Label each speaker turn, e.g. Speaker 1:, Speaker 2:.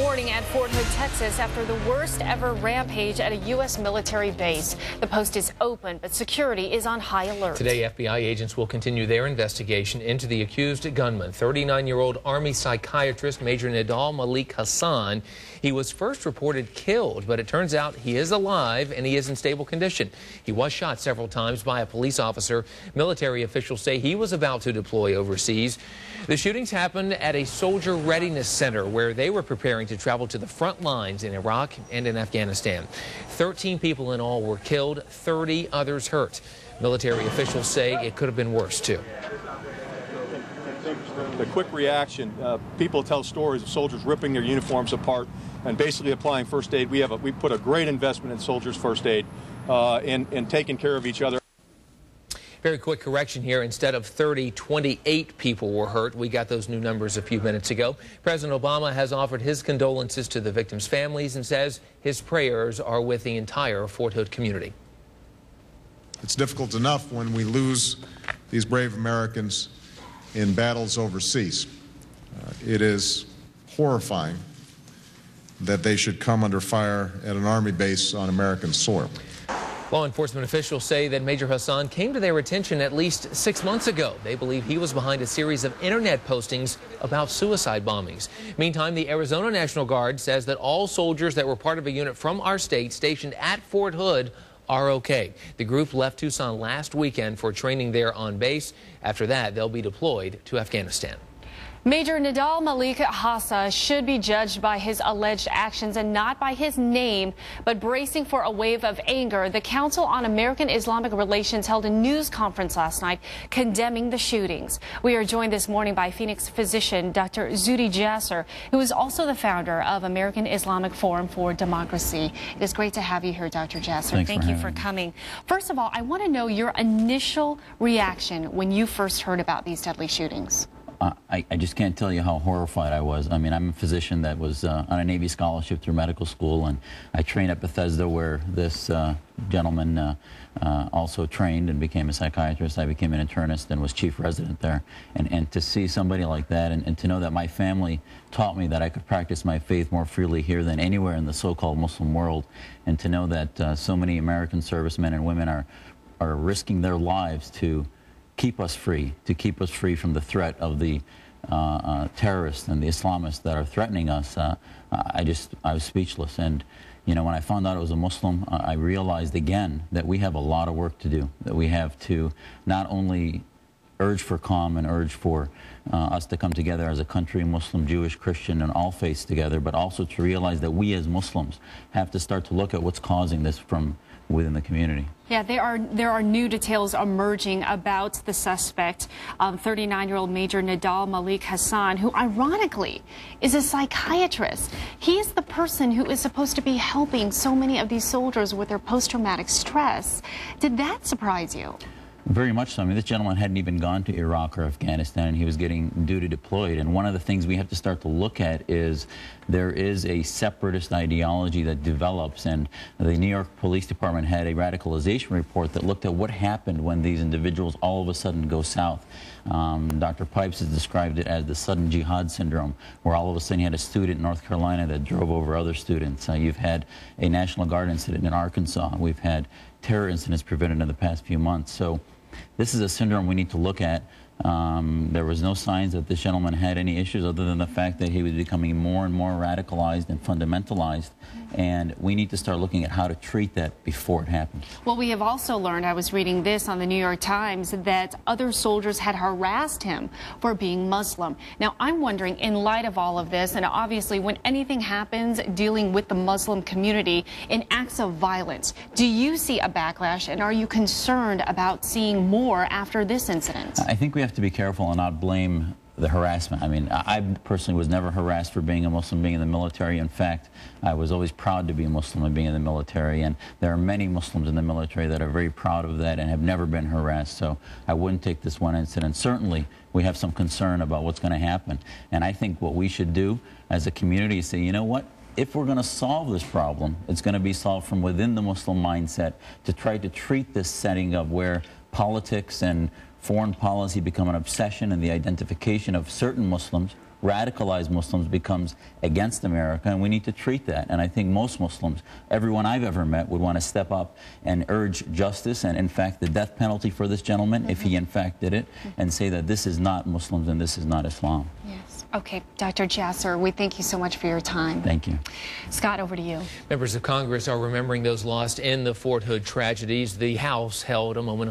Speaker 1: morning at Fort Hood, Texas, after the worst ever rampage at a U.S. military base. The post is open, but security is on high alert.
Speaker 2: Today, FBI agents will continue their investigation into the accused gunman, 39-year-old Army psychiatrist Major Nidal Malik Hassan. He was first reported killed, but it turns out he is alive and he is in stable condition. He was shot several times by a police officer. Military officials say he was about to deploy overseas. The shootings happened at a soldier readiness center where they were preparing to travel to the front lines in Iraq and in Afghanistan. 13 people in all were killed, 30 others hurt. Military officials say it could have been worse, too.
Speaker 3: The quick reaction, people tell stories of soldiers ripping their uniforms apart and basically applying first aid. We put a great investment in soldiers' first aid and taking care of each other.
Speaker 2: Very quick correction here. Instead of 30, 28 people were hurt. We got those new numbers a few minutes ago. President Obama has offered his condolences to the victims' families and says his prayers are with the entire Fort Hood community.
Speaker 4: It's difficult enough when we lose these brave Americans in battles overseas. It is horrifying that they should come under fire at an Army base on American soil.
Speaker 2: Law enforcement officials say that Major Hassan came to their attention at least 6 months ago. They believe he was behind a series of internet postings about suicide bombings. Meantime, the Arizona National Guard says that all soldiers that were part of a unit from our state stationed at Fort Hood are okay. The group left Tucson last weekend for training there on base. After that, they'll be deployed to Afghanistan.
Speaker 1: Major Nidal Malik Hassan should be judged by his alleged actions and not by his name, but bracing for a wave of anger, the Council on American Islamic Relations held a news conference last night condemning the shootings. We are joined this morning by Phoenix physician Dr. Zuhdi Jasser, who is also the founder of American Islamic Forum for Democracy. It is great to have you here, Dr. Jasser. Thank you for coming. First of all, I want to know your initial reaction when you first heard about these deadly shootings.
Speaker 5: I just can't tell you how horrified I was. I mean, I'm a physician that was on a Navy scholarship through medical school, and I trained at Bethesda where this gentleman also trained and became a psychiatrist. I became an internist and was chief resident there. And to see somebody like that and to know that my family taught me that I could practice my faith more freely here than anywhere in the so-called Muslim world, and to know that so many American servicemen and women are risking their lives to keep us free from the threat of the terrorists and the Islamists that are threatening us. I was speechless. And, you know, when I found out it was a Muslim, I realized again that we have a lot of work to do, that we have to not only urge for calm and urge for us to come together as a country, Muslim, Jewish, Christian, and all faiths together, but also to realize that we as Muslims have to start to look at what's causing this from within the community.
Speaker 1: Yeah, there are new details emerging about the suspect, 39-year-old Major Nidal Malik Hassan, who ironically is a psychiatrist. He is the person who is supposed to be helping so many of these soldiers with their post-traumatic stress. Did that surprise you?
Speaker 5: Very much so. I mean, this gentleman hadn't even gone to Iraq or Afghanistan, and he was getting duty deployed. And one of the things we have to start to look at is there is a separatist ideology that develops, and the New York Police Department had a radicalization report that looked at what happened when these individuals all of a sudden go south. Dr. Pipes has described it as the sudden jihad syndrome, where all of a sudden you had a student in North Carolina that drove over other students. You've had a National Guard incident in Arkansas. We've had terror incidents prevented in the past few months. So this is a syndrome we need to look at. There was no signs that this gentleman had any issues other than the fact that he was becoming more and more radicalized and fundamentalized, and we need to start looking at how to treat that before it happens.
Speaker 1: Well, we have also learned, I was reading this on the New York Times, that other soldiers had harassed him for being Muslim. Now, I'm wondering, in light of all of this, and obviously when anything happens dealing with the Muslim community in acts of violence, do you see a backlash, and are you concerned about seeing more after this incident?
Speaker 5: I think we have to be careful and not blame the harassment. I mean, I personally was never harassed for being a Muslim, being in the military. In fact, I was always proud to be a Muslim and being in the military, and there are many Muslims in the military that are very proud of that and have never been harassed. So I wouldn't take this one incident. Certainly, we have some concern about what's going to happen, and I think what we should do as a community is say, you know what? If we're going to solve this problem, it's going to be solved from within the Muslim mindset, to try to treat this setting of where politics and foreign policy become an obsession and the identification of certain Muslims radicalized Muslims becomes against America, and we need to treat that. And I think most Muslims, everyone I've ever met, would want to step up and urge justice and, in fact, the death penalty for this gentleman, if he in fact did it, and say that this is not Muslims and this is not Islam.
Speaker 1: Yes. Okay, Dr. Jasser, we thank you so much for your time.
Speaker 5: Thank you.
Speaker 1: Scott, over to you.
Speaker 2: Members of Congress are remembering those lost in the Fort Hood tragedies. The House held a moment of